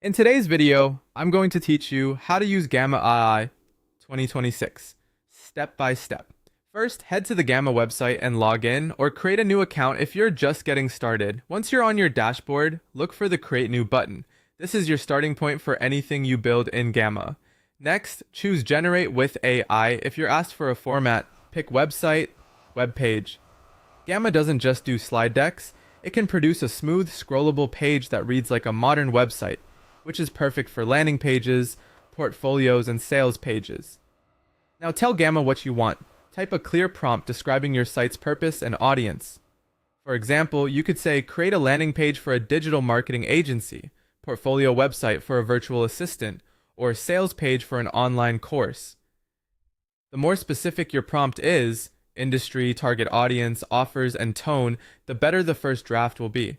In today's video, I'm going to teach you how to use Gamma AI 2026, step by step. First, head to the Gamma website and log in, or create a new account if you're just getting started. Once you're on your dashboard, look for the Create New button. This is your starting point for anything you build in Gamma. Next, choose Generate with AI. If you're asked for a format, pick Website, Web Page. Gamma doesn't just do slide decks, it can produce a smooth, scrollable page that reads like a modern website, which is perfect for landing pages, portfolios, and sales pages. Now tell Gamma what you want. Type a clear prompt describing your site's purpose and audience. For example, you could say create a landing page for a digital marketing agency, portfolio website for a virtual assistant, or sales page for an online course. The more specific your prompt is, industry, target audience, offers, and tone, the better the first draft will be.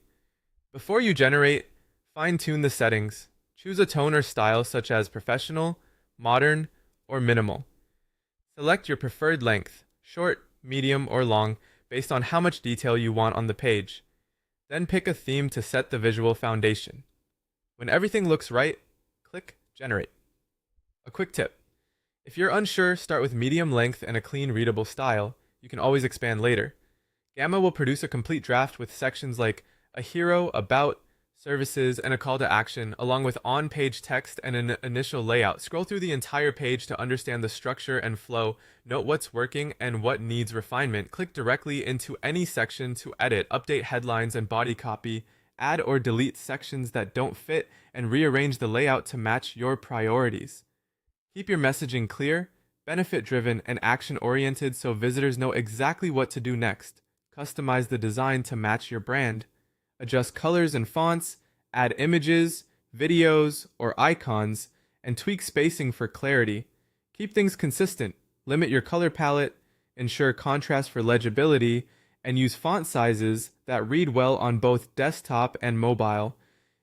Before you generate, fine-tune the settings. Choose a tone or style such as professional, modern, or minimal. Select your preferred length, short, medium, or long, based on how much detail you want on the page. Then pick a theme to set the visual foundation. When everything looks right, click Generate. A quick tip. If you're unsure, start with medium length and a clean, readable style. You can always expand later. Gamma will produce a complete draft with sections like a hero, about, services, and a call to action, along with on-page text and an initial layout. Scroll through the entire page to understand the structure and flow, note what's working and what needs refinement. Click directly into any section to edit, update headlines and body copy, add or delete sections that don't fit, and rearrange the layout to match your priorities. Keep your messaging clear, benefit-driven, and action-oriented so visitors know exactly what to do next. Customize the design to match your brand. Adjust colors and fonts, add images, videos, or icons, and tweak spacing for clarity. Keep things consistent, limit your color palette, ensure contrast for legibility, and use font sizes that read well on both desktop and mobile.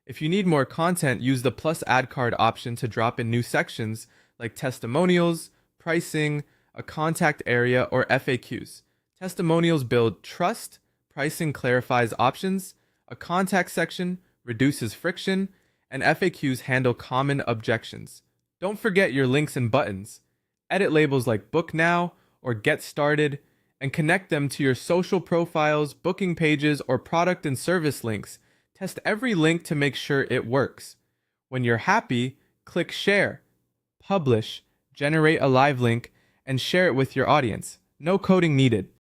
If you need more content, use the plus add card option to drop in new sections like testimonials, pricing, a contact area, or FAQs. Testimonials build trust, pricing clarifies options, a contact section reduces friction, and FAQs handle common objections. Don't forget your links and buttons. Edit labels like Book Now or Get Started, and connect them to your social profiles, booking pages, or product and service links. Test every link to make sure it works. When you're happy, click Share, Publish, generate a live link, and share it with your audience. No coding needed.